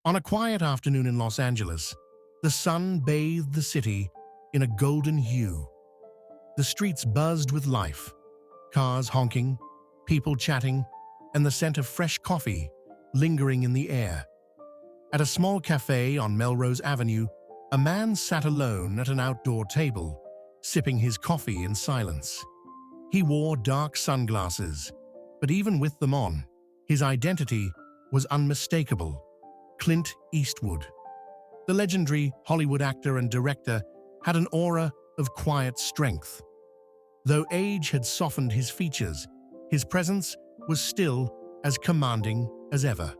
On a quiet afternoon in Los Angeles, the sun bathed the city in a golden hue. The streets buzzed with life, cars honking, people chatting, and the scent of fresh coffee lingering in the air. At a small cafe on Melrose Avenue, a man sat alone at an outdoor table, sipping his coffee in silence. He wore dark sunglasses, but even with them on, his identity was unmistakable: Clint Eastwood. The legendary Hollywood actor and director had an aura of quiet strength. Though age had softened his features, his presence was still as commanding as ever.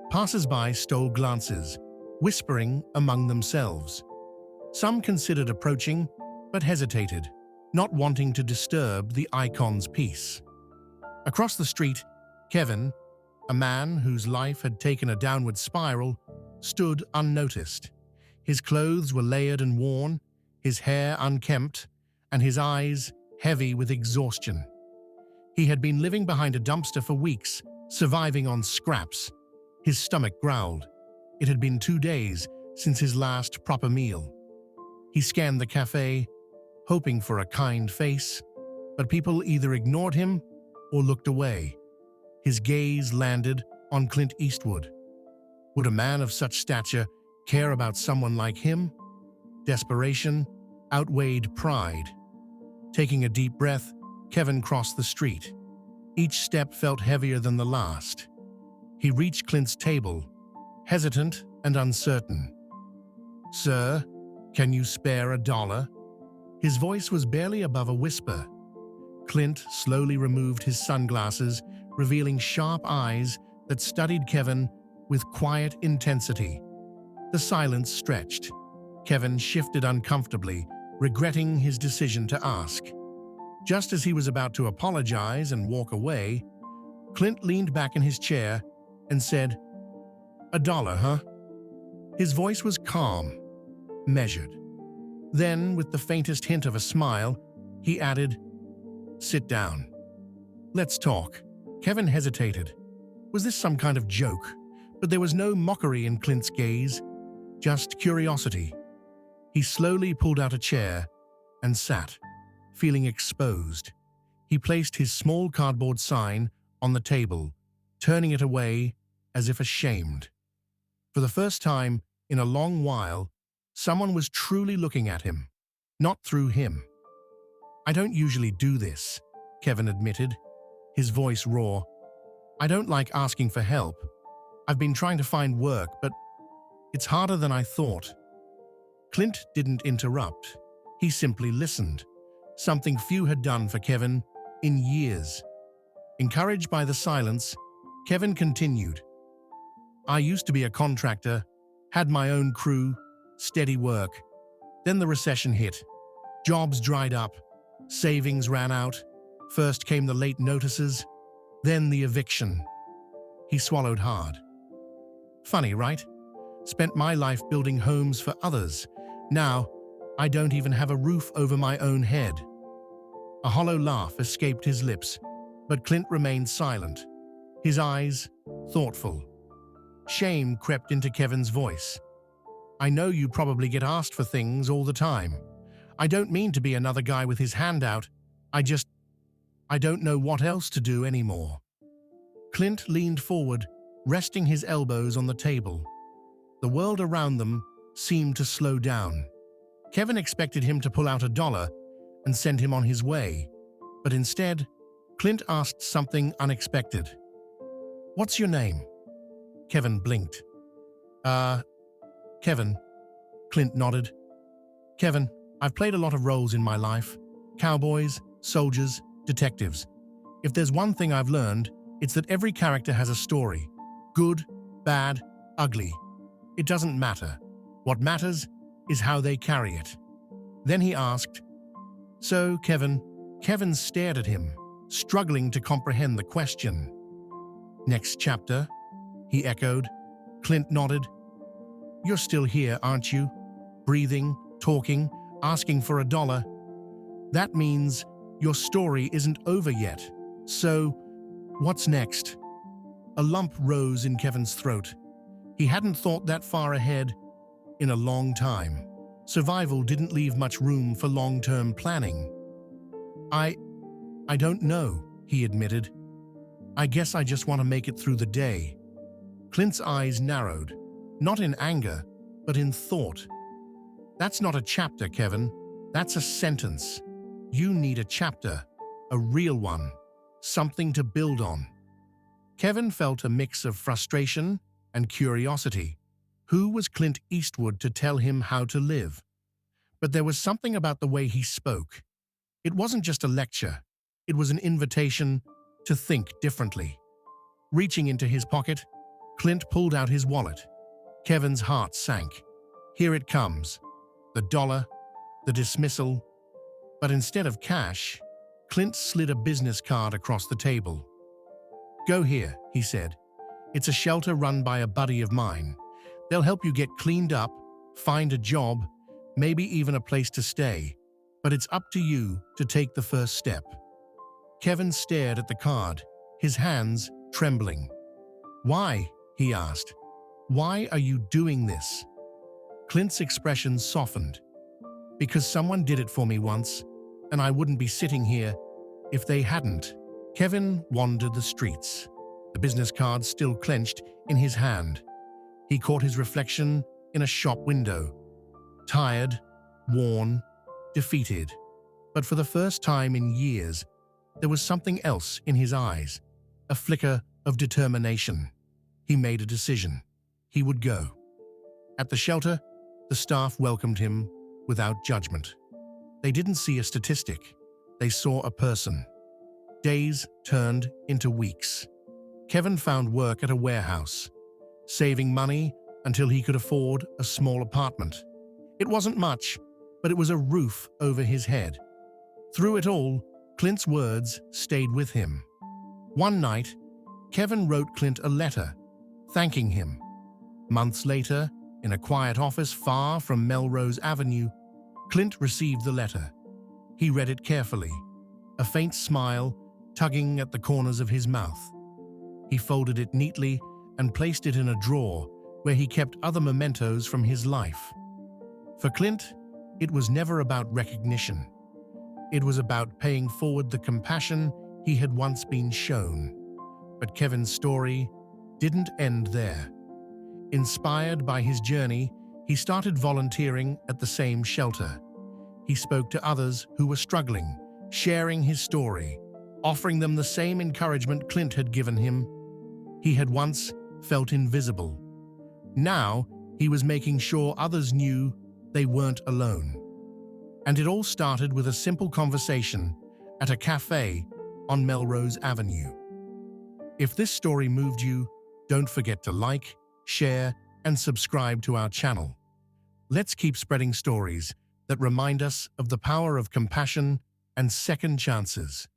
Passers-by stole glances, whispering among themselves. Some considered approaching, but hesitated, not wanting to disturb the icon's peace. Across the street, Kevin, a man whose life had taken a downward spiral, stood unnoticed. His clothes were layered and worn, his hair unkempt, and his eyes heavy with exhaustion. He had been living behind a dumpster for weeks, surviving on scraps. His stomach growled. It had been 2 days since his last proper meal. He scanned the cafe, hoping for a kind face, but people either ignored him or looked away. His gaze landed on Clint Eastwood. Would a man of such stature care about someone like him? Desperation outweighed pride. Taking a deep breath, Kevin crossed the street. Each step felt heavier than the last. He reached Clint's table, hesitant and uncertain. "Sir, can you spare $1?" His voice was barely above a whisper. Clint slowly removed his sunglasses, revealing sharp eyes that studied Kevin with quiet intensity. The silence stretched. Kevin shifted uncomfortably, regretting his decision to ask. Just as he was about to apologize and walk away, Clint leaned back in his chair and said, $1, huh?" His voice was calm, measured. Then, with the faintest hint of a smile, he added, "Sit down. Let's talk." Kevin hesitated. Was this some kind of joke? But there was no mockery in Clint's gaze, just curiosity. He slowly pulled out a chair and sat, feeling exposed. He placed his small cardboard sign on the table, turning it away as if ashamed. For the first time in a long while, someone was truly looking at him, not through him. "I don't usually do this," Kevin admitted, his voice raw. "I don't like asking for help. I've been trying to find work, but it's harder than I thought." Clint didn't interrupt. He simply listened, something few had done for Kevin in years. Encouraged by the silence, Kevin continued, "I used to be a contractor, had my own crew, steady work. Then the recession hit. Jobs dried up, savings ran out. First came the late notices, then the eviction." He swallowed hard. "Funny, right? Spent my life building homes for others. Now, I don't even have a roof over my own head." A hollow laugh escaped his lips, but Clint remained silent, his eyes thoughtful. Shame crept into Kevin's voice. "I know you probably get asked for things all the time. I don't mean to be another guy with his hand out. I don't know what else to do anymore." Clint leaned forward, resting his elbows on the table. The world around them seemed to slow down. Kevin expected him to pull out $1 and send him on his way, but instead, Clint asked something unexpected. "What's your name?" Kevin blinked. Kevin." Clint nodded. "Kevin, I've played a lot of roles in my life. Cowboys, soldiers, detectives. If there's one thing I've learned, it's that every character has a story. Good, bad, ugly. It doesn't matter. What matters is how they carry it." Then he asked, "So, Kevin?" Kevin stared at him, struggling to comprehend the question. "Next chapter?" he echoed. Clint nodded. "You're still here, aren't you? Breathing, talking, asking for $1. That means your story isn't over yet. So, what's next?" A lump rose in Kevin's throat. He hadn't thought that far ahead in a long time. Survival didn't leave much room for long-term planning. I don't know, he admitted. I guess I just want to make it through the day. Clint's eyes narrowed, not in anger, but in thought. That's not a chapter, Kevin. That's a sentence. You need a chapter, a real one, something to build on. Kevin felt a mix of frustration and curiosity. Who was Clint Eastwood to tell him how to live? But there was something about the way he spoke. It wasn't just a lecture. It was an invitation to think differently. Reaching into his pocket, Clint pulled out his wallet. Kevin's heart sank. Here it comes. The dollar, the dismissal. But instead of cash, Clint slid a business card across the table. Go here, he said. It's a shelter run by a buddy of mine. They'll help you get cleaned up, find a job, maybe even a place to stay. But it's up to you to take the first step. Kevin stared at the card, his hands trembling. Why? He asked. Why are you doing this? Clint's expression softened. Because someone did it for me once, and I wouldn't be sitting here if they hadn't. Kevin wandered the streets, the business card still clenched in his hand. He caught his reflection in a shop window. Tired, worn, defeated. But for the first time in years, there was something else in his eyes, a flicker of determination. He made a decision. He would go. At the shelter, the staff welcomed him without judgment. They didn't see a statistic. They saw a person. Days turned into weeks. Kevin found work at a warehouse, saving money until he could afford a small apartment. It wasn't much, but it was a roof over his head. Through it all, Clint's words stayed with him. One night, Kevin wrote Clint a letter, thanking him. Months later, in a quiet office far from Melrose Avenue, Clint received the letter. He read it carefully, a faint smile tugging at the corners of his mouth. He folded it neatly and placed it in a drawer where he kept other mementos from his life. For Clint, it was never about recognition. It was about paying forward the compassion he had once been shown. But Kevin's story didn't end there. Inspired by his journey, he started volunteering at the same shelter. He spoke to others who were struggling, sharing his story, offering them the same encouragement Clint had given him. He had once felt invisible. Now, he was making sure others knew they weren't alone. And it all started with a simple conversation at a cafe on Melrose Avenue. If this story moved you, don't forget to like, share, and subscribe to our channel. Let's keep spreading stories that remind us of the power of compassion and second chances.